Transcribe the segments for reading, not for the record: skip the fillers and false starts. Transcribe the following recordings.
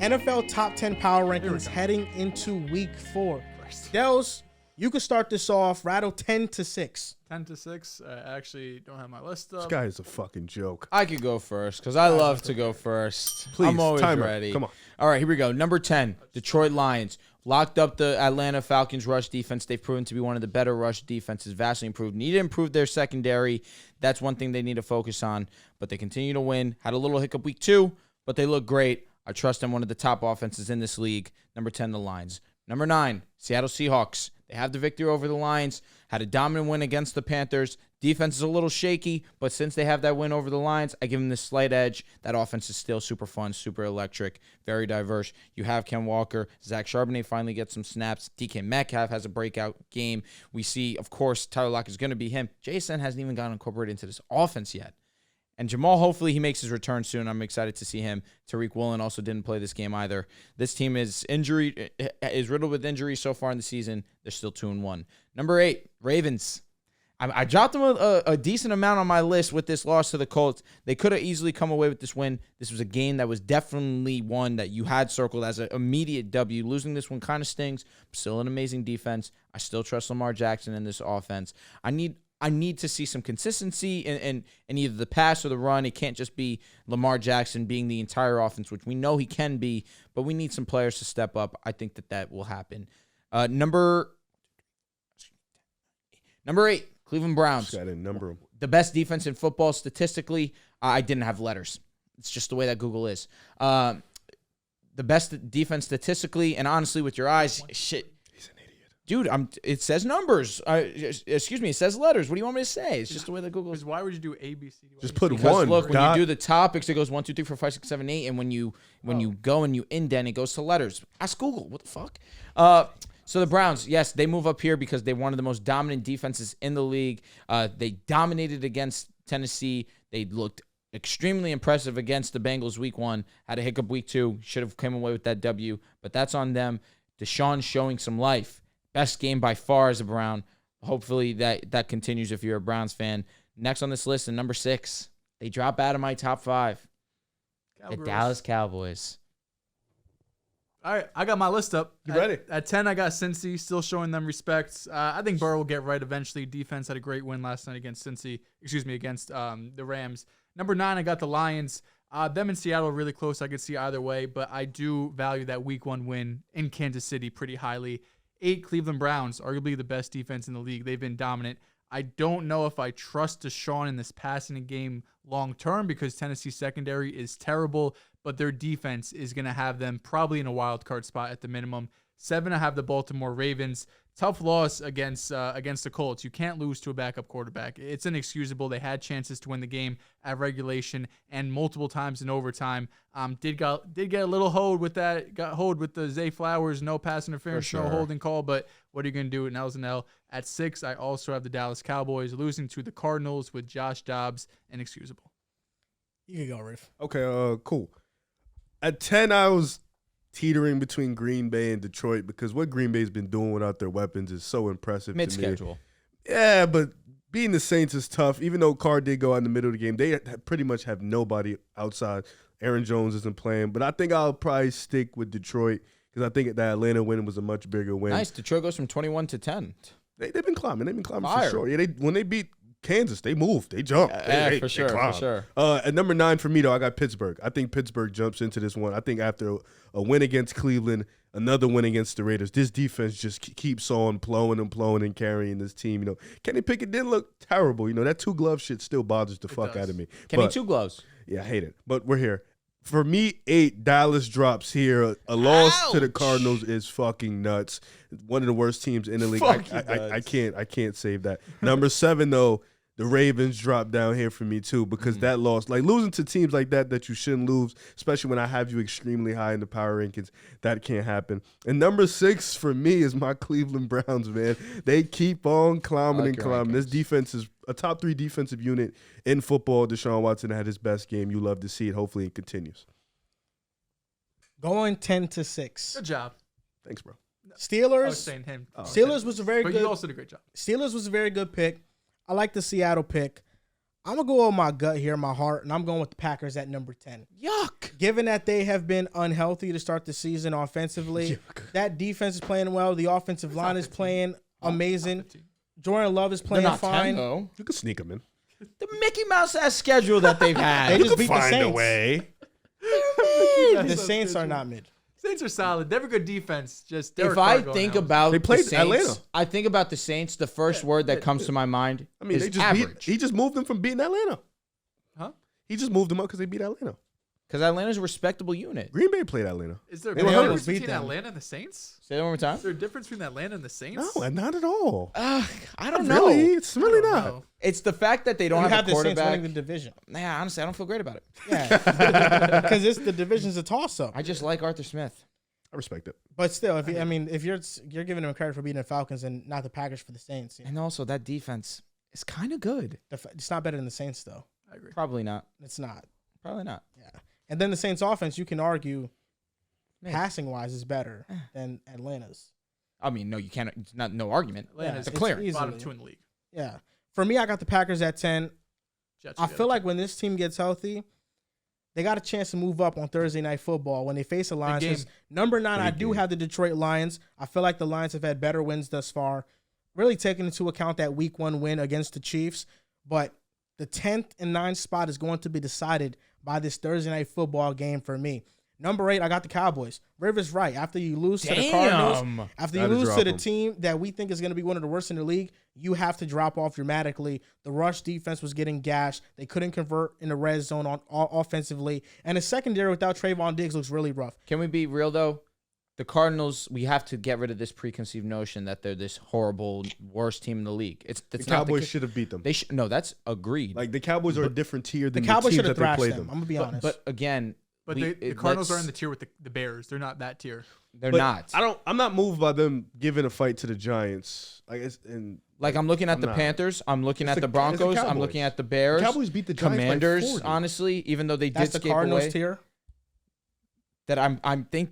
NFL top 10 power rankings heading into week 4. Dehls, you could start this off. Rattle 10 to 6. 10 to 6. I actually don't have my list up. This guy is a fucking joke. I could go first because I love to go first. Please, I'm always timer. ready. Come on. All right, here we go. Number 10, Detroit Lions. Locked up the Atlanta Falcons rush defense. They've proven to be one of the better rush defenses, vastly improved. Need to improve their secondary. That's one thing they need to focus on. But they continue to win. Had a little hiccup week 2, but they look great. I trust them, one of the top offenses in this league. Number 10, the Lions. Number 9, Seattle Seahawks. They have the victory over the Lions. Had a dominant win against the Panthers. Defense is a little shaky, but since they have that win over the Lions, I give them this slight edge. That offense is still super fun, super electric, very diverse. You have Ken Walker. Zach Charbonnet finally gets some snaps. DK Metcalf has a breakout game. We see, of course, Tyler Lockett is going to be him. JSN hasn't even gotten incorporated into this offense yet. And Jamal, hopefully he makes his return soon. I'm excited to see him. Tariq Woolen also didn't play this game either. This team is riddled with injuries so far in the season. They're still 2-1. Number 8, Ravens. I dropped them a decent amount on my list with this loss to the Colts. They could have easily come away with this win. This was a game that was definitely one that you had circled as an immediate W. Losing this one kind of stings. Still an amazing defense. I still trust Lamar Jackson in this offense. I need to see some consistency in either the pass or the run. It can't just be Lamar Jackson being the entire offense, which we know he can be, but we need some players to step up. I think that will happen. Number 8, Cleveland Browns. Just gotta number them. The best defense in football statistically. I didn't have letters. It's just the way that Google is. The best defense statistically, and honestly, with your eyes, shit. Dude, it says numbers. It says letters. What do you want me to say? It's just the way that Google is. Why would you do A, B, C, D? Just put Because one. look, when dot. you do the topics, it goes 1, 2, 3, 4, 5, 6, 7, 8, and when you go and you indent, it goes to letters. Ask Google. What the fuck? So the Browns, yes, they move up here because they're one of the most dominant defenses in the league. They dominated against Tennessee. They looked extremely impressive against the Bengals week 1. Had a hiccup week 2. Should have come away with that W, but that's on them. Deshaun showing some life. Best game by far as a Brown. Hopefully that continues if you're a Browns fan. Next on this list, and number 6, they drop out of my top 5. Cowboys. The Dallas Cowboys. All right, I got my list up. You ready? At 10, I got Cincy, still showing them respect. I think Burrow will get right eventually. Defense had a great win last night against against the Rams. Number 9, I got the Lions. Them and Seattle are really close. I could see either way, but I do value that week 1 win in Kansas City pretty highly. 8, Cleveland Browns, arguably the best defense in the league. They've been dominant. I don't know if I trust Deshaun in this passing game long term because Tennessee's secondary is terrible, but their defense is going to have them probably in a wild card spot at the minimum. 7, I have the Baltimore Ravens. Tough loss against the Colts. You can't lose to a backup quarterback. It's inexcusable. They had chances to win the game at regulation and multiple times in overtime. Did get a little hold with that. Got hold with the Zay Flowers, no pass interference, no holding call. But what are you going to do? An L's an L. At 6, I also have the Dallas Cowboys losing to the Cardinals with Josh Dobbs. Inexcusable. You can go, Riff. Okay, cool. At 10, I was teetering between Green Bay and Detroit because what Green Bay's been doing without their weapons is so impressive Mid-schedule. to me. Yeah, but beating the Saints is tough. Even though Carr did go out in the middle of the game, they pretty much have nobody outside. Aaron Jones isn't playing, but I think I'll probably stick with Detroit because I think that Atlanta win was a much bigger win. Nice. Detroit goes from 21 to 10. They've been climbing. They've been climbing Fire. for sure. Yeah, when they beat Kansas, they moved. They jumped. For sure. At number 9 for me, though, I got Pittsburgh. I think Pittsburgh jumps into this one. I think after a win against Cleveland, another win against the Raiders, this defense just keeps on plowing and carrying this team. Kenny Pickett didn't look terrible. That 2-glove shit still bothers the fuck out of me. Kenny 2 gloves. Yeah, I hate it. But we're here. For me, 8, Dallas drops here. A loss to the Cardinals is fucking nuts. One of the worst teams in the league. I can't save that. Number 7, though, the Ravens drop down here for me too because that loss, like losing to teams like that you shouldn't lose, especially when I have you extremely high in the power rankings, that can't happen. And number 6 for me is my Cleveland Browns, man. They keep on climbing and climbing. This defense is a top 3 defensive unit in football. Deshaun Watson had his best game. You love to see it. Hopefully it continues. Going 10 to 6. Good job. Thanks, bro. Steelers. I was saying him. Steelers was a very but good. you also did a great job. Steelers was a very good pick. I like the Seattle pick. I'm going to go with my gut here, my heart, and I'm going with the Packers at number 10. Yuck. Given that they have been unhealthy to start the season offensively, that defense is playing well. The offensive line is playing amazing. Jordan Love is They're playing not fine. 10, though. You could sneak them in. The Mickey Mouse ass schedule that they've had. They You just could beat the find a Saints. way. The Saints are not mid. Saints are solid. They have a good defense. Just If Derek I Carr going think out. about They played the Saints, Atlanta. I think about the Saints. The first word that comes to my mind I mean, is they just average. he just moved them from beating Atlanta. Huh? He just moved them up because they beat Atlanta. Because Atlanta's a respectable unit. Green Bay played Atlanta. Is there a They were difference almost beat between them. Atlanta and the Saints? Say that one more time. Is there a difference between Atlanta and the Saints? No, not at all. I don't Not know. really. It's really I don't not. know. It's the fact that they don't You have have a the Saints quarterback. winning the division. Nah, honestly, I don't feel great about it. Yeah, because the division's a toss-up. I just like Arthur Smith. I respect it. But still, if you're giving them credit for beating the Falcons and not the Packers for the Saints, And also, that defense is kind of good. it's not better than the Saints though. I agree. Probably not. It's not. Probably not. Yeah. And then the Saints offense, you can argue, Man. passing wise, is better than Atlanta's. I mean, no, you can't. It's not no argument. Atlanta's It's clear. easily. bottom 2 in the league. Yeah. For me, I got the Packers at 10. Jets I are the feel other like when this team gets healthy, they got a chance to move up on Thursday Night Football when they face the Lions. game. 'Cause number 9, I Big do game. have the Detroit Lions. I feel like the Lions have had better wins thus far, really taking into account that Week 1 win against the Chiefs. But the 10th and 9th spot is going to be decided by this Thursday Night Football game for me. Number 8, I got the Cowboys. Rivers right. After you lose to the Cardinals, after you Gotta lose drop to the them. team that we think is going to be one of the worst in the league, you have to drop off dramatically. The rush defense was getting gashed. They couldn't convert in the red zone on offensively. And the secondary without Trayvon Diggs looks really rough. Can we be real though? The Cardinals, we have to get rid of this preconceived notion that they're this horrible, worst team in the league. The Not Cowboys the, should have beat them. They no, that's agreed. Like the Cowboys are a different tier The than Cowboys the should teams have that they thrashed played them. them. I'm going to be honest. but again, But we- the it- Cardinals are let's- in the tier with the Bears. They're not that tier. They're But not. I'm not moved by them giving a fight to the Giants. Like Like I'm looking at I'm the not. Panthers. I'm looking It's at the it's the Broncos. I'm Cowboys. looking at the Bears. The Cowboys beat the Giants by Commanders. 40. Honestly, even though they That's did the skip Cardinals away, tier. that I think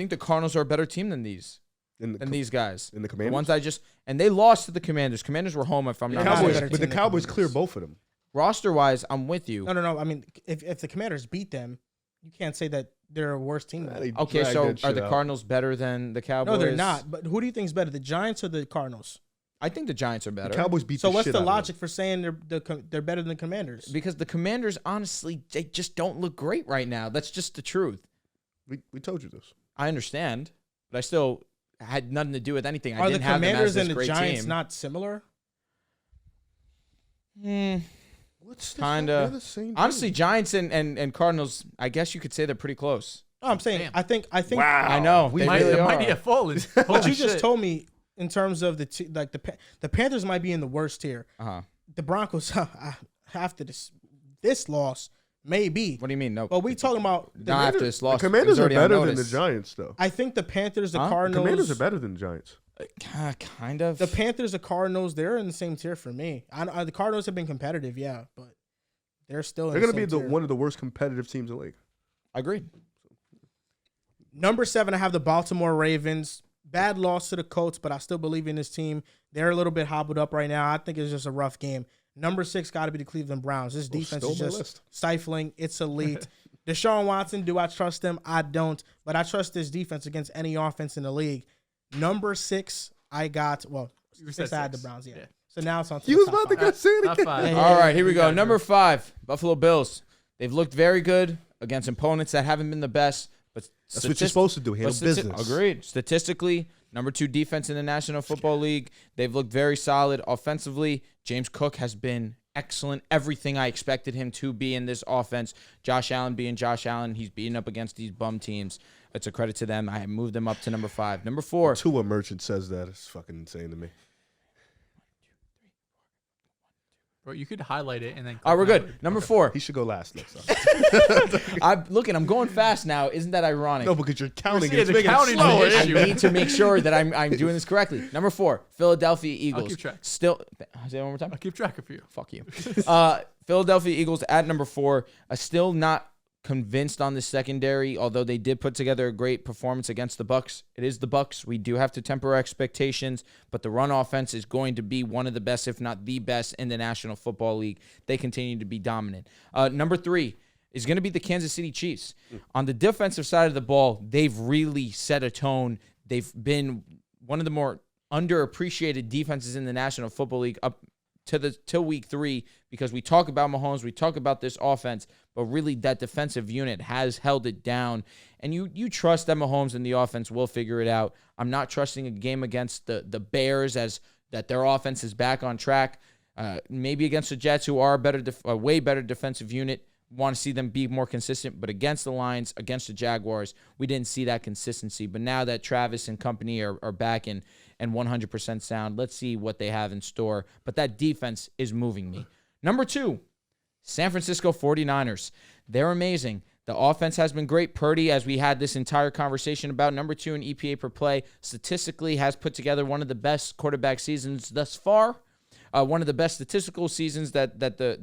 the Cardinals are a better team than these in the, these guys. in the The Commanders. ones and they lost to the Commanders. Commanders were home if I'm The not Cowboys- Cowboys, mistaken. but the team than Cowboys Commanders. clear both of them. Roster wise, I'm with you. No. I mean, if the Commanders beat them, you can't say that they're a worse team. than them. They Okay, dragged so that are shit the out. Cardinals better than the Cowboys? No, they're not. But who do you think is better, the Giants or the Cardinals? I think the Giants are The better. Cowboys beat So the what's shit the out of them. logic for saying they're better than the Commanders? Because the Commanders, honestly, they just don't look great right now. That's just the truth. We told you this. I understand, but I still had nothing to do with anything. I Are the didn't have them as Commanders this and the great Giants team. not similar? What's Kinda. They're the same Honestly, team. Giants and Cardinals, I guess you could say they're pretty close. No, I'm saying Damn. I think Wow. I know. We They might, really it are. might be a fallen. But you just told me in terms of the Panthers might be in the worst tier. Uh-huh. The Broncos after this loss maybe. What do you mean? No. But we talking about Not after this loss. The It Commanders was are already on better than the notice. Giants, though. I think the Panthers, the Huh? The Cardinals, Commanders are better than the Giants. Kind of. the Panthers, the Cardinals, they're in the same tier for me. The Cardinals have been competitive, yeah, but they're still in They're the going to be same tier. one of the worst competitive teams in the league. Agreed. Number 7, I have the Baltimore Ravens. Bad loss to the Colts, but I still believe in this team. They're a little bit hobbled up right now. I think it's just a rough game. Number 6 got to be the Cleveland Browns. This defense is stole my just list. stifling. It's elite. Deshaun Watson, do I trust him? I don't. But I trust this defense against any offense in the league. Number 6, I got, You 6 said I had the 6. Browns, yeah. Yeah. So now it's on to He the was top about to five. go say it Top again. five. Yeah, All right, here we You go. got it. Number 5, Buffalo Bills. They've looked very good against opponents that haven't been the best, but That's what you're supposed to do. Handle business. Agreed. Statistically, number 2 defense in the National Football League. They've looked very solid offensively. James Cook has been excellent. Everything I expected him to be in this offense. Josh Allen being Josh Allen. He's beating up against these bum teams. It's a credit to them. I moved them up to number 5. Number 4. Tua Merchant says that. It's fucking insane to me. Bro, you could highlight it and then. All right, we're click good. on it. Number 4. He should go last next time. I'm going fast now. Isn't that ironic? No, because you're counting. seeing It's the making it counting slower. issue. I need to make sure that I'm doing this correctly. Number 4, Philadelphia Eagles. keep track. Still, say it one more time. I'll keep track of you. Fuck you. Philadelphia Eagles at number 4. Still not convinced on the secondary, although they did put together a great performance against the Bucs. It is the Bucs. We do have to temper expectations, but the run offense is going to be one of the best, if not the best, in the National Football League. They continue to be dominant. Number 3 is going to be the Kansas City Chiefs. On the defensive side of the ball, they've really set a tone. They've been one of the more underappreciated defenses in the National Football League up till week 3, because we talk about Mahomes, we talk about this offense, but really that defensive unit has held it down. And you trust that Mahomes and the offense will figure it out. I'm not trusting a game against the Bears as that their offense is back on track. Maybe against the Jets, who are a way better defensive unit. Want to see them be more consistent, but against the Lions, against the Jaguars, we didn't see that consistency. But now that Travis and company are back and 100% sound, let's see what they have in store. But that defense is moving me. Number 2, San Francisco 49ers. They're amazing. The offense has been great. Purdy, as we had this entire conversation about, number 2 in EPA per play, statistically has put together one of the best quarterback seasons thus far. One of the best statistical seasons that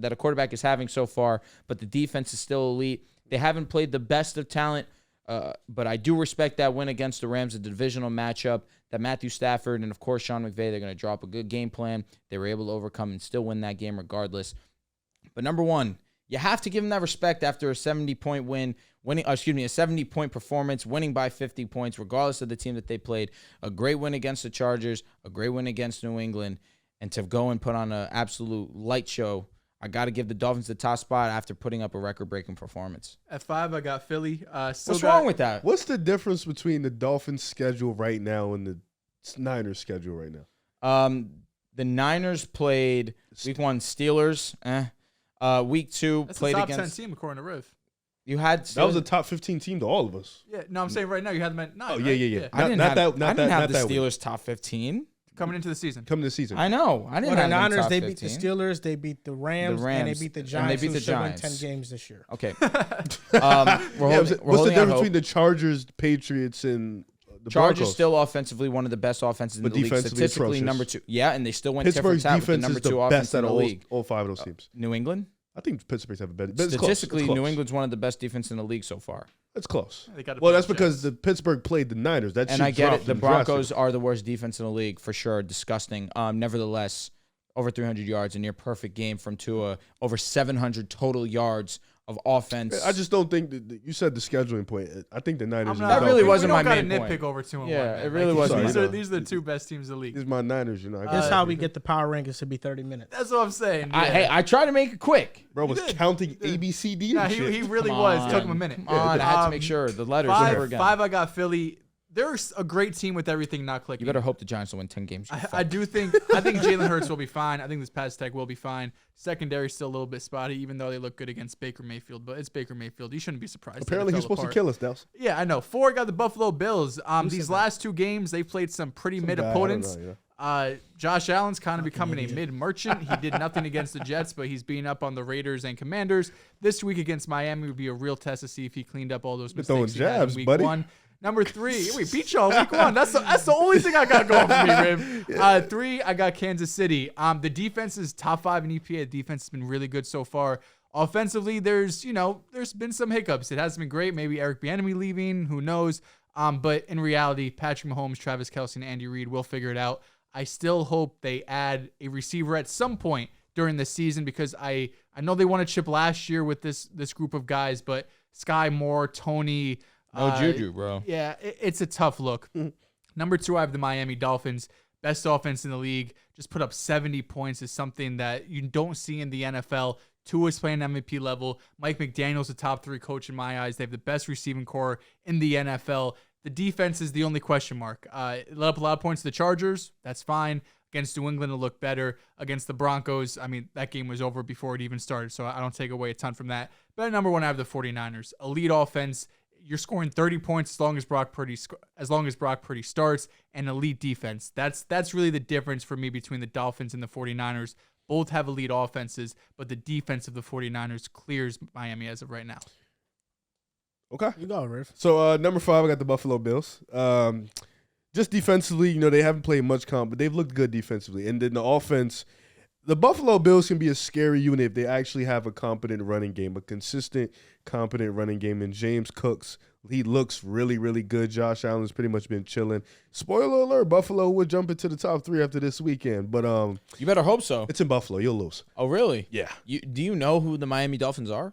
a quarterback is having so far, but the defense is still elite. They haven't played the best of talent, but I do respect that win against the Rams, a divisional matchup, that Matthew Stafford and, of course, Sean McVay, they're going to drop a good game plan. They were able to overcome and still win that game regardless. But number 1, you have to give them that respect after a 70-point a 70-point performance, winning by 50 points, regardless of the team that they played. A great win against the Chargers, a great win against New England. And to go and put on an absolute light show, I got to give the Dolphins the top spot after putting up a record-breaking performance. At 5, I got Philly. What's wrong with that? What's the difference between the Dolphins' schedule right now and the Niners' schedule right now? The Niners played week 1 Steelers. Week 2 That's played the top against 10 team according to Riv. You had that was a top 15 team to all of us. Yeah, no, I'm saying right now you had them at 9. Oh, right? yeah. I didn't have the that Steelers top 15. Coming into the season. I know. I didn't the have them Niners, top they 15. beat the Steelers, they beat the Rams, and they beat the Giants, who should win 10 games this year. Okay. What's the difference between the Chargers, Patriots, and the Chargers? Broncos? Still offensively one of the best offenses in the league. Statistically, atrocious. number 2. Yeah, and they still went Pittsburgh's tit for tat with the defense number is the 2 best offense out in the of league. all 5 of those teams. New England? I think Pittsburgh's have a better. But Statistically, it's close. New England's one of the best defense in the league so far. It's close. Well, that's because the Pittsburgh played the Niners. And I get it. The Broncos are the worst defense in the league for sure. Disgusting. Nevertheless, over 300 yards, a near perfect game from Tua. Over 700 total yards of offense. I just don't think that you said the scheduling point. I think the Niners. That really wasn't my main point. Nitpick over 2 and 1. Yeah, it really wasn't. These are the 2 best teams in the league. These are my Niners, you know. That's how we get the power rankings to be 30 minutes. That's what I'm saying. Yeah. Hey, I try to make it quick. Bro was counting A, B, C, D. Nah, he really was. It took him a minute. I had to make sure the letters. 5, I got Philly. They're a great team with everything not clicking. You better hope the Giants will win 10 games. I think Jalen Hurts will be fine. I think this pass tech will be fine. Secondary's still a little bit spotty, even though they look good against Baker Mayfield. But it's Baker Mayfield. You shouldn't be surprised. Apparently he's supposed to kill us, Dehls. Yeah, I know. 4, I got the Buffalo Bills. These last 2 games, they played some pretty mid opponents. Josh Allen's kind of becoming a mid merchant. He did nothing against the Jets, but he's being up on the Raiders and Commanders. This week against Miami would be a real test to see if he cleaned up all those mistakes he had in week 1. Number 3, we beat y'all week 1. That's the only thing I got going for me, Rib. 3, I got Kansas City. The defense is top 5 in EPA. The defense has been really good so far. Offensively, there's been some hiccups. It hasn't been great. Maybe Eric Bieniemy leaving, who knows? But in reality, Patrick Mahomes, Travis Kelce, and Andy Reid will figure it out. I still hope they add a receiver at some point during the season, because I know they won a chip last year with this group of guys, but Sky Moore, Tony. No juju, bro. Yeah, it's a tough look. Number 2, I have the Miami Dolphins. Best offense in the league. Just put up 70 points is something that you don't see in the NFL. Tua's playing MVP level. Mike McDaniel's a top 3 coach in my eyes. They have the best receiving core in the NFL. The defense is the only question mark. Let up a lot of points to the Chargers. That's fine. Against New England, it'll look better. Against the Broncos, I mean, that game was over before it even started, so I don't take away a ton from that. But at number 1, I have the 49ers. Elite offense. You're scoring 30 points as long as Brock Purdy starts, and elite defense. That's really the difference for me between the Dolphins and the 49ers. Both have elite offenses, but the defense of the 49ers clears Miami as of right now. Okay. You go, Riff. So number 5, I got the Buffalo Bills. Just defensively, they haven't played much comp, but they've looked good defensively. And then the offense, The Buffalo Bills can be a scary unit if they actually have a competent running game, a consistent, competent running game. And James Cooks, he looks really, really good. Josh Allen's pretty much been chilling. Spoiler alert, Buffalo would jump into the top 3 after this weekend. But you better hope so. it's in Buffalo. You'll lose. Oh, really? Yeah. Do you know who the Miami Dolphins are?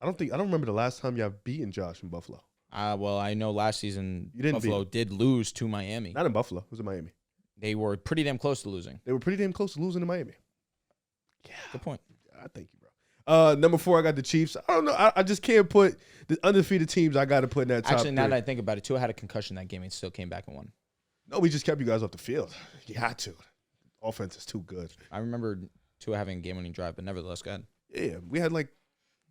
I don't remember the last time y'all beaten Josh in Buffalo. Well, I know last season You didn't Buffalo did lose to Miami. Not in Buffalo. It was in Miami. They were pretty damn close to losing. They were pretty damn close to losing to Miami. Yeah. Good point. I thank you, bro. Number 4, I got the Chiefs. I don't know. I just can't put the undefeated teams I got to put in that top Actually, now 3. that I think about it, Tua had a concussion that game and still came back and won. No, we just kept you guys off the field. You had to. Offense is too good. I remember Tua having a game-winning drive, but nevertheless, go ahead. Yeah, we had like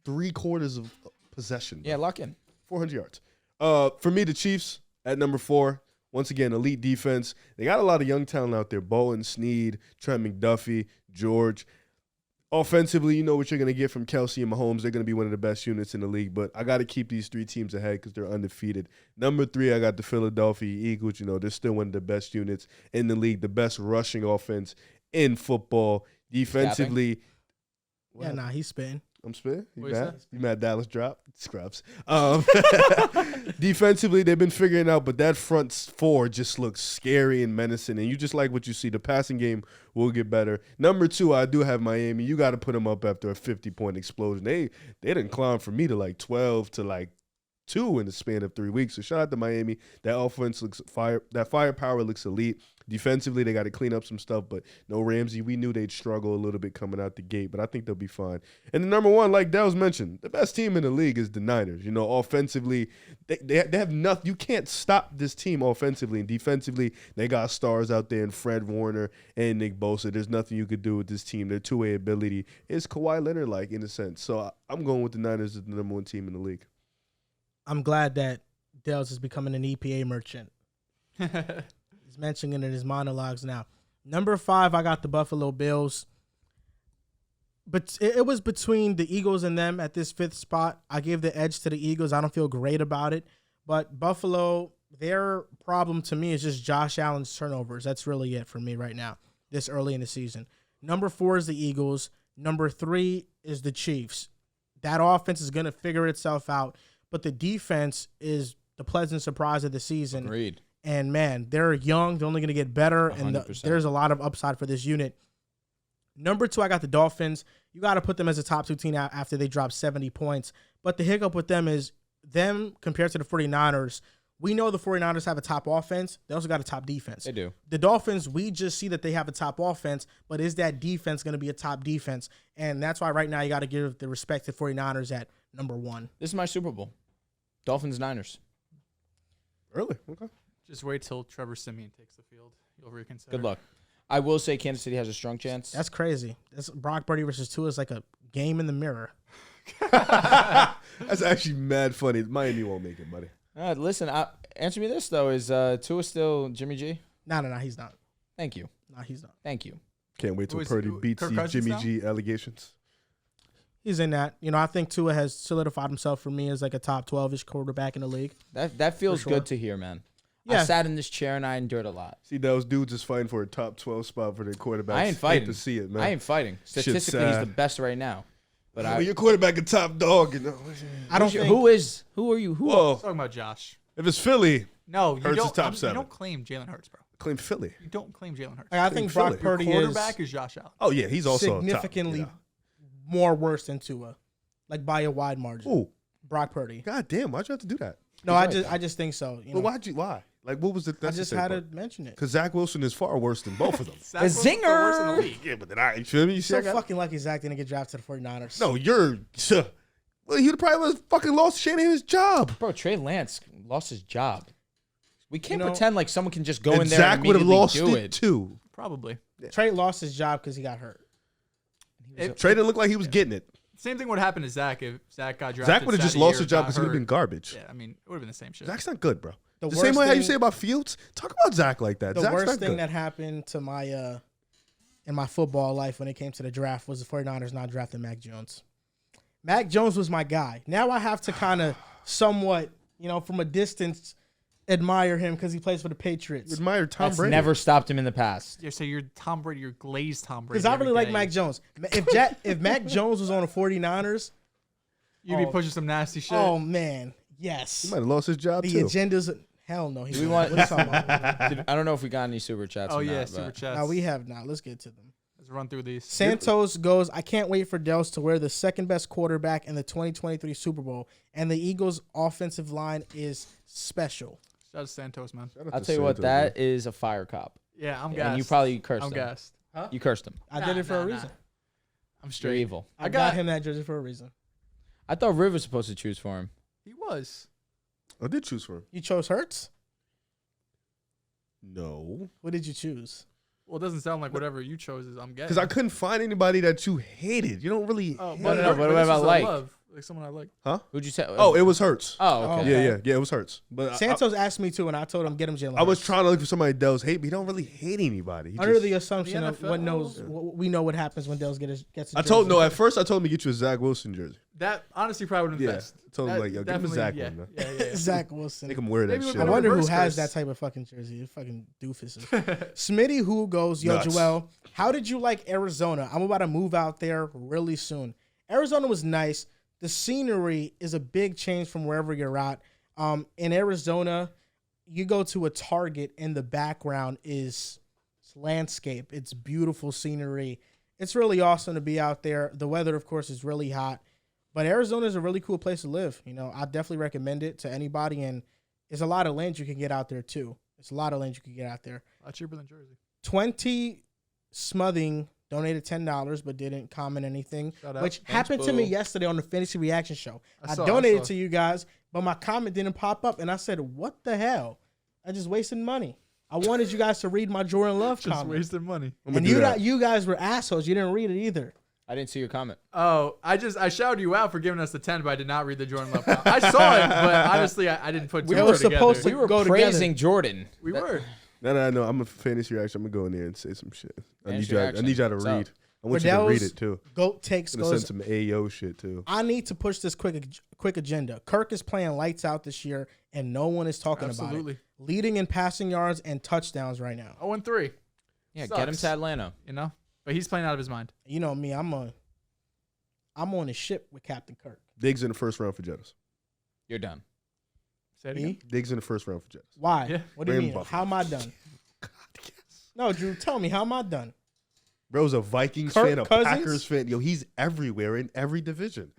3/4 of possession. Yeah, lock in. 400 yards. For me, the Chiefs at number 4. Once again, elite defense. They got a lot of young talent out there. Bowen, Snead, Trent McDuffie, George. Offensively, you know what you're going to get from Kelsey and Mahomes. They're going to be one of the best units in the league. But I got to keep these 3 teams ahead because they're undefeated. Number 3, I got the Philadelphia Eagles. You know, they're still one of the best units in the league. The best rushing offense in football. Defensively. Yeah, nah, he's spitting. I'm spitting. You What you mad? said? You mad Dallas drop? Scrubs. Defensively, they've been figuring it out, but that front 4 just looks scary and menacing, and you just like what you see. The passing game will get better. Number 2, I do have Miami. You got to put them up after a 50-point explosion. They didn't climb from me to like 12 to like 2 in the span of 3 weeks. So shout out to Miami. That offense looks fire. That firepower looks elite. Defensively, they got to clean up some stuff, but no Ramsey. We knew they'd struggle a little bit coming out the gate, but I think they'll be fine. And the number 1, like Dehls mentioned, the best team in the league is the Niners. You know, offensively, they have nothing. You can't stop this team offensively. And defensively, they got stars out there in Fred Warner and Nick Bosa. There's nothing you could do with this team. Their two-way ability is Kawhi Leonard-like in a sense. So I'm going with the Niners as the number 1 team in the league. I'm glad that Dehls is becoming an EPA merchant. He's mentioning it in his monologues now. Number 5, I got the Buffalo Bills. But it was between the Eagles and them at this 5th spot. I gave the edge to the Eagles. I don't feel great about it. But Buffalo, their problem to me is just Josh Allen's turnovers. That's really it for me right now, this early in the season. Number 4 is the Eagles. Number 3 is the Chiefs. That offense is going to figure itself out. But the defense is the pleasant surprise of the season. Agreed. And, man, they're young. They're only going to get better. 100%. And there's a lot of upside for this unit. Number 2, I got the Dolphins. You got to put them as a top 2 team after they drop 70 points. But the hiccup with them is them compared to the 49ers. We know the 49ers have a top offense. They also got a top defense. They do. The Dolphins, we just see that they have a top offense, but is that defense going to be a top defense? And that's why right now you got to give the respect to 49ers at number 1. This is my Super Bowl. Dolphins-Niners. Early. Okay. Just wait till Trevor Siemian takes the field. You'll reconsider. Good luck. I will say Kansas City has a strong chance. That's crazy. That's Brock Purdy versus Tua is like a game in the mirror. That's actually mad funny. Miami won't make it, buddy. Listen, answer me this, though. Is Tua still Jimmy G? No, he's not. Thank you. No, he's not. Thank you. Can't wait till Who is- Purdy who- beats Kirk the Cousins Jimmy now? G allegations. He's in that. You know, I think Tua has solidified himself for me as like a top 12-ish quarterback in the league. That feels sure. good to hear, man. Yeah. I sat in this chair and I endured a lot. See, those dudes is fighting for a top 12 spot for their quarterback. I ain't fighting. Hate to see it, man. I ain't fighting. Statistically, he's the best right now. But Well, your quarterback a top dog, you know. I don't think who are you? Who? Whoa. Talking about Josh. If it's Philly, No, you Hurts is don't. top 7. You don't claim Jalen Hurts, bro. claim Philly. You don't claim Jalen Hurts. I think Brock Philly. Purdy Your is quarterback is Josh Allen. Oh, yeah, he's also significantly top, more worse than Tua, like by a wide margin. Ooh, Brock Purdy. God damn, why'd you have to do that? No, I just think so. You know, Well, why? Like, what was the I just had to mention it. Because Zach Wilson is far worse than both of them. Zach Wilson's the worst in the league. Yeah, but then you feel me? You see, So I got- fucking lucky Zach didn't get drafted to the 49ers. No, you're. Well, he'd probably have fucking lost Shanahan his job. Bro, Trey Lance lost his job. We can't You know- pretend like someone can just go And in there Zach and would have immediately lost do it too. Probably. Trey lost his job because he got hurt. Trey didn't look like he was getting it. Same thing would happen to Zach if Zach got drafted. Zach would have just sat a lost year, his job got because he would have been hurt. garbage. Yeah, I mean, it would have been the same shit. Zach's not good, bro. The The same worst way how you thing- say about Fields. Talk about Zach like that. The Zach's worst not thing good. that happened to my in my football life when it came to the draft was the 49ers not drafting Mac Jones. Mac Jones was my guy. Now I have to kind of somewhat, from a distance, admire him because he plays for the Patriots. Admire Tom That's Brady. never stopped him in the past. Yeah, so you're Tom Brady, you're glazed Tom Brady. Because I really like every Mac day. Jones. If Mac Jones was on the 49ers, You'd be pushing some nasty shit. oh man, yes. He might have lost his job The too. agendas. Hell no. We want- What are you talking about? Dude, I don't know if we got any super chats. Oh or yeah, not, super but- chats. No, we have not. Let's get to them. Let's run through these. Santos goes, I can't wait for Dehls to wear the second best quarterback in the 2023 Super Bowl, and the Eagles' offensive line is special. Shout out to Santos, man. Shout out I'll to tell you what, Santos, that man. is a fire cop. Yeah, I'm And gassed. you probably cursed I'm him. gassed. You cursed him. I did it for a reason. I'm You're straight. evil. I got him that jersey for a reason. I thought Riv was supposed to choose for him. He was. I did choose for him. You chose Hurts? No, What did you choose? Well, it doesn't sound like whatever you chose is I'm getting. because I couldn't find anybody that you hated. You don't really. Oh, hate but, no, him. but this what is about a like? love. Like someone I like. Huh? Who'd you say? Oh, it was Hurts. Oh, okay. Okay. Yeah, it was Hurts. But Santos asked me to, and I told him get him Jalen. I was Hurts. trying to look for somebody Dell's hate, but he don't really hate anybody. He Under just- the assumption The of what NFL? knows, we know what happens when Dell's gets a I jersey. told at first I told him to get you a Zach Wilson jersey. That honestly probably would have been Yeah, best. I told him That like, yo, give him a definitely- Zach yeah, one, man. yeah. Zach Wilson. Make him wear that Maybe we shit. I could wonder who reverse has curse. that type of fucking jersey. You fucking doofuses. Smitty who goes, yo, Nuts. Joel, how did you like Arizona? I'm about to move out there really soon. Arizona was nice. The scenery is a big change from wherever you're at. In Arizona, you go to a Target and the background is landscape. It's beautiful scenery. It's really awesome to be out there. The weather, of course, is really hot. But Arizona is a really cool place to live. You know, I definitely recommend it to anybody. And there's a lot of lanes you can get out there, too. There's a lot of lanes you can get out there. A lot cheaper than Jersey. 20 Smuthing donated $10 but didn't comment anything, Shout out. which Thanks, happened to me boo. yesterday on the Fantasy Reaction Show. I saw. donated to you guys, but my comment didn't pop up. And I said, what the hell? I just wasted money. I wanted you guys to read my Jordan Love Just comment. wasting money. I'm gonna And do that. you guys were assholes. You didn't read it either. I didn't see your comment. Oh, I shouted you out for giving us the 10, but I did not read the Jordan Love comment. I saw it, but honestly, I didn't put two It or was together. supposed to We were go praising together. Jordan. We were. No. I'm a fantasy reaction. I'm gonna go in there and say some shit. I need Fantasy y'all. I reaction. need y'all to What's read. up? I want you to read Dehls it too. Goat Takes I'm gonna goes, send some AO shit too. I need to push this quick agenda. Kirk is playing lights out this year, and no one is talking about Absolutely. it. Leading in passing yards and touchdowns right now. 0-3. Yeah, Sucks. get him to Atlanta. You know? But he's playing out of his mind. You know me, I'm on a ship with Captain Kirk. Diggs in the first round for Jettas. You're done. Say it Me? again. Diggs in the first round for Jettas. Why? Yeah. What do you Brand mean? Buffalo. How am I done? No, Drew, tell me, how am I done? Bro's a Vikings Kirk fan, a Cousins? Packers fan. Yo, he's everywhere in every division.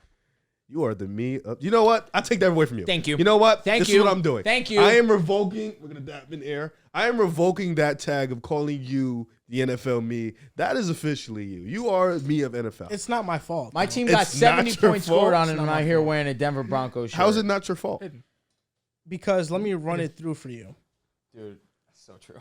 You are the me. You know what? I take that away from you. Thank you. You know what? Thank this you. is what I'm doing. Thank you. I am revoking. We're gonna dab in air. I am revoking that tag of calling you the NFL me. That is officially you. You are me of NFL. It's not my fault. My though. team got It's 70 not your points scored fault. on It's him, not and my I'm here fault. wearing a Denver Broncos shirt. How's it not your fault? Because let me run it through for you. Dude, so true.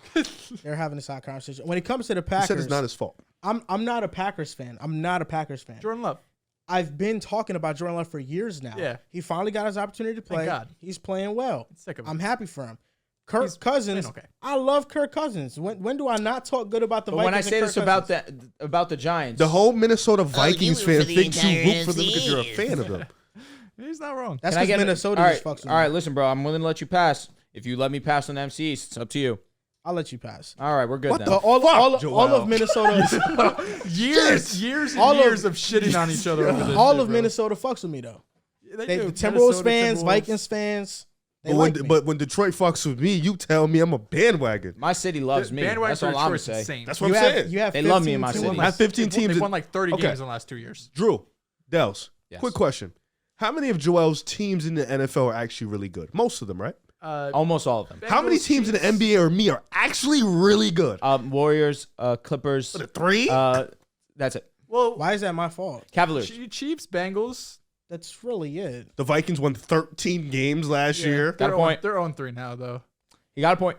They're having this hot conversation. When it comes to the He Packers, said it's not his fault. I'm not a Packers fan. I'm not a Packers fan. Jordan Love. I've been talking about Jordan Love for years now. Yeah. He finally got his opportunity to play. God. He's playing well. Sick of it. I'm happy for him. Kirk He's Cousins. playing okay. I love Kirk Cousins. When do I not talk good about the But Vikings? when I and say Kirk this about Cousins? about the Giants, The whole Minnesota Vikings root for fan the thinks you entire root for them because you're a NFC. fan of them. He's not wrong. That's Can I because get Minnesota all just right, fucks with all right, me. listen, bro. I'm willing to let you pass. If you let me pass on the MCs, it's up to you. I'll let you pass. All right, we're good What then. the All Joel. of Minnesota, Years and All of- years of shitting on each other over this all shit, of bro. Minnesota fucks with me though. They They, do. the Timberwolves Minnesota fans, Timberwolves. Vikings fans, they But like when, me. but when Detroit fucks with me, you tell me I'm a bandwagon. My city loves me. Bandwagon That's for all I'm gonna Detroit's say. insane. That's what you I'm have, saying. you have They love me 15 in my teams. city. I have 15 They've teams. won like 30 Okay. games in the last 2 years. Drew, Dehls, Yes. quick question. How many of Joel's teams in the NFL are actually really good? Most of them, right? Almost all of them. How many Bengals, teams in the Chiefs. NBA or me are actually really good? Warriors, Clippers. Three? That's it. Well, Why is that my fault? Cavaliers. Chiefs, Bengals. That's really it. The Vikings won 13 games last year. Got a point. They're 0-3 now, though. You got a point.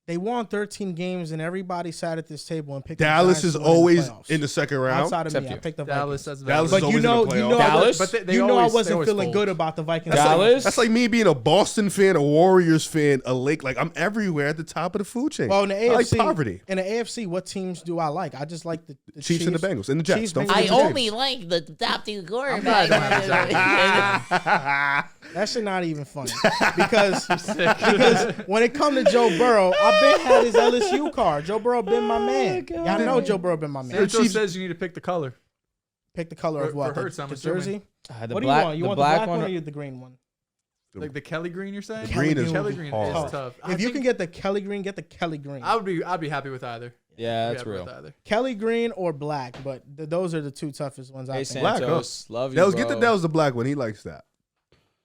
They won 13 games, and everybody sat at this table and picked. Dallas the is Giants to win always playoffs. in the second round. Outside of me, Except I you. picked the Dallas. Vikings. That's Dallas is But always you know, in the you playoffs. know, Dallas? But they I always wasn't feeling fold. good about the Vikings. Dallas? That's like me being a Boston fan, a Warriors fan, a Lake. Like I'm everywhere at the top of the food chain. Well, in the I like AFC, poverty. in the AFC, what teams do I like? I just like the Chiefs and the Bengals and the Jets. Chiefs, Don't Bengals, forget and the the James. James. like the top two I'm not even That shit not even funny because when it come to Joe Burrow, I've been had his LSU card. Joe Burrow been my man. Y'all know Joe Burrow been my man. Sancho Chiefs- says you need to pick the color. Pick the color of For what? Hurts, I'm the assuming. jersey. The What do black, you want? You the want the black black one one. or you the green one? Like the Kelly green, you're saying? Green is Kelly green hard. is tough. I If you think can get the Kelly green, get the Kelly green. I'd be happy with either. Yeah, I'd be that's happy real. with either. Kelly green or black, but those are the two toughest ones. I Hey, think. Black, Santos, love you, Dells, bro. get the Dells the black one. He likes that.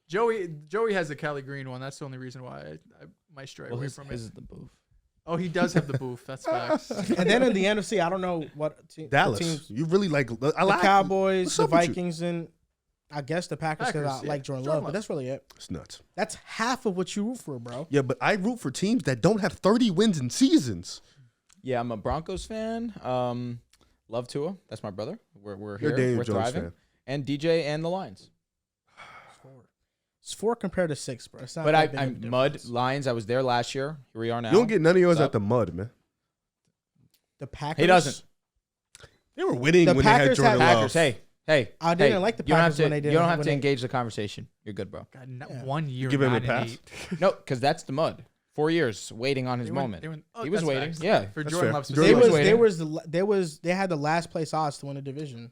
Joey has the Kelly green one. That's the only reason why I might stray Well, away his from is it. the booth. Oh, he does have the booth. That's facts. And then in the NFC, I don't know what Dallas. teams. You really like I The like Cowboys, What's the up with you? Vikings, and I guess the Packers because Packers, I yeah. like Jordan Jordan Love, Love. but that's really it. It's nuts. That's half of what you root for, bro. Yeah, but I root for teams that don't have 30 wins in seasons. Yeah, I'm a Broncos fan. Love Tua. That's my brother. We're You're here. a Daniel We're Jones thriving. fan. And DJ and the Lions. It's 4 compared to 6, bro. It's not But that big of a I'm Mud difference. Lions. I was there last year. Here we are now. You don't get none of yours What's at up? the mud, man. The Packers. He doesn't. They were winning The when they had Packers Jordan have- Love. Packers. Hey. I didn't like the you don't have Packers to, when they did. You don't have when to they- engage the conversation. You're good, bro. God, not Yeah. 1 year. give him a 9 and pass? 8. No, because that's the Mud. 4 years waiting on his moment. Oh, He was that's waiting. facts. Yeah. For That's Jordan fair. Love Jordan They specifically. was they had the last place odds to win the division.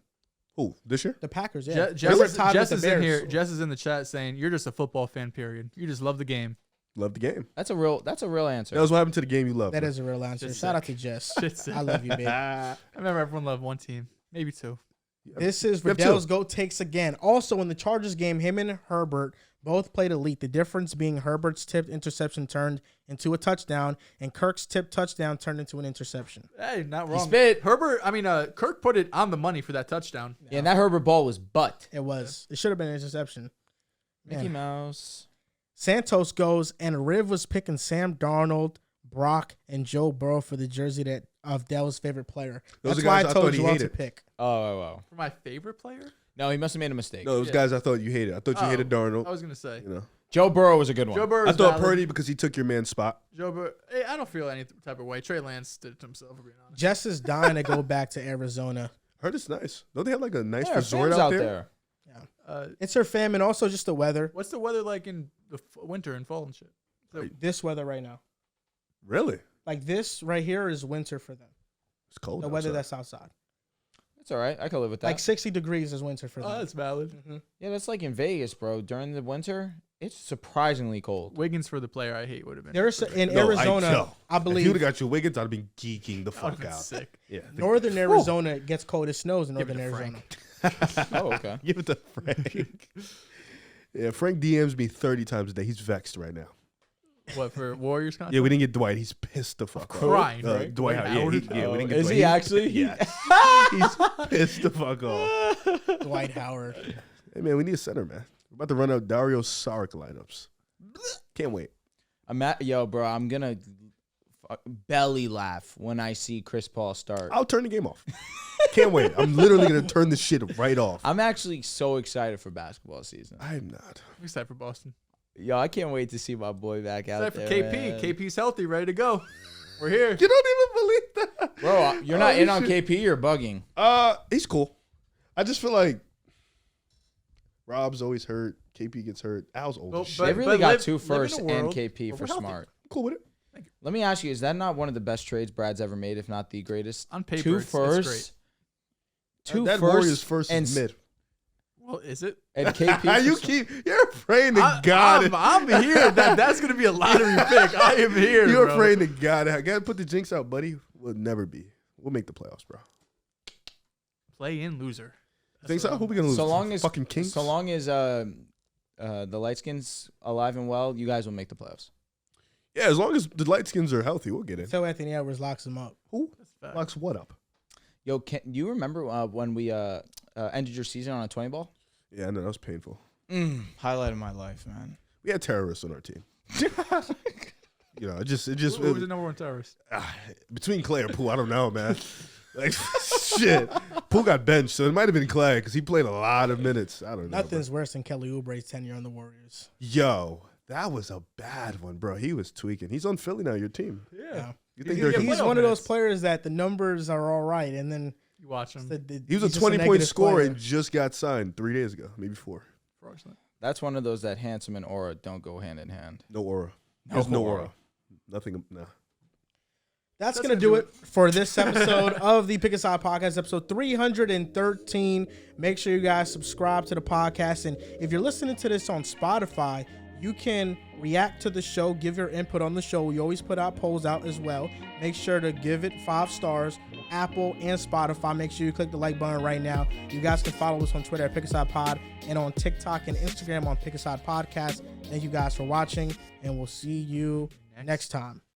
Who, this year? The Packers, yeah. Jess, They were tied Jess with is the in Bears. here. Jess is in the chat saying you're just a football fan. Period. You just love the game. Love the game. That's a real answer. That was what happened to the game you love. That man. is a real answer. Shit's Shout out sick. to Jess. Shit's sick. I love you, babe. I remember everyone loved one team, maybe two. This is You have Verdell's two. GOAT takes again. Also, in the Chargers game, him and Herbert both played elite. The difference being Herbert's tipped interception turned into a touchdown, and Kirk's tipped touchdown turned into an interception. Hey, not wrong. spit. Kirk put it on the money for that touchdown. Yeah, and that Herbert ball was butt. It was. It should have been an interception. Mickey Man. Mouse. Santos goes, and Riv was picking Sam Darnold, Brock, and Joe Burrow for the jersey of Dell's favorite player. Those That's are why I guys I told thought he you all to hated. pick. Oh. For my favorite player, No, he must have made a mistake. No, those Yeah. guys I thought you hated. I thought you hated Darnold. I was gonna say You know, Joe Burrow was a good one. Joe Burrow. I thought Purdy because he took your man's spot. Joe Burrow. Hey, I don't feel any type of way. Trey Lance did it to himself. For being honest. Jess is dying to go back to Arizona. Heard it's nice. Don't they have like a nice Yeah, resort fans out there? It's her fam and also just the weather. What's the weather like in the winter and fall and shit? This weather right now. Really? Like this right here is winter for them. It's cold. The weather outside. that's outside. That's all right. I can live with that. Like 60 degrees is winter for Oh, them. that's valid. Yeah, that's like in Vegas, bro. During the winter, it's surprisingly cold. Wiggins for the player I hate would have been. There's in No, Arizona, I If you would believe have got your Wiggins, I'd have been geeking the That would've fuck been out. sick. Yeah. northern Arizona gets cold. It snows in Give it northern to Arizona. Oh, okay. Give it to Frank. Yeah, Frank DMs me 30 times a day. He's vexed right now. What for Warriors contract? Yeah, we didn't get Dwight. He's pissed the fuck off. Crying, right? Dwight Howard. Yeah, we didn't get Is Dwight. he actually? Yes. He's pissed the fuck off. Dwight Howard. Hey, man, we need a center, man. We're about to run out Dario Saric lineups. Can't wait. Yo, bro, I'm gonna belly laugh when I see Chris Paul start. I'll turn the game off. Can't wait. I'm literally going to turn this shit right off. I'm actually so excited for basketball season. I'm not. I'm excited for Boston. Yo, I can't wait to see my boy back out Excited there. for KP. man. KP's healthy, ready to go. We're here. You don't even believe that. Bro, you're not Oh, in on shit. KP. You're bugging. He's cool. I just feel like Rob's always hurt. KP gets hurt. Al's old Well, as shit. but- They really got live- two live in firsts a and world KP where for we're healthy. Smart. I'm cool with it. Let me ask you: is that not one of the best trades Brad's ever made, if not the greatest? On paper, two it's firsts, two that firsts, Warriors first and is mid. Well, is it? and KP. You're praying to God. I'm here. That's gonna be a lottery pick. I am here. You're bro. praying to God. I gotta put the jinx out, buddy. We'll never be. We'll make the playoffs, bro. Play in loser. Think so? Who we gonna lose? So long as fucking Kings. So long as the Lightskins alive and well, you guys will make the playoffs. Yeah, as long as the light skins are healthy, we'll get in. Phil Anthony Edwards locks him up. Who Fact. locks what up? Yo, can you remember when we ended your season on a 20 ball? Yeah, I know that was painful. Highlight of my life, man. We had terrorists on our team. You know, it just Who was the number one terrorist? between Clay or Poole, I don't know, man. Like shit, Poole got benched, so it might have been Clay because he played a lot of minutes. I don't know. Nothing's worse than Kelly Oubre's tenure on the Warriors. Yo, that was a bad one, bro. He was tweaking. He's on Philly now. Your team. Yeah. You think He's one of those players that the numbers are all right, and then You watch him. he was a 20-point scorer and just got signed 3 days ago, maybe 4. That's one of those that handsome and aura don't go hand in hand. No aura. There's no aura. Nothing. No. That's going to do it for this episode of the Pick a Side Podcast, episode 313. Make sure you guys subscribe to the podcast. And if you're listening to this on Spotify, you can react to the show, give your input on the show. We always put our polls out as well. Make sure to give it 5 stars, Apple and Spotify. Make sure you click the like button right now. You guys can follow us on Twitter at Pick a Side Pod and on TikTok and Instagram on Pick a Side Podcast. Thank you guys for watching, and we'll see you next time.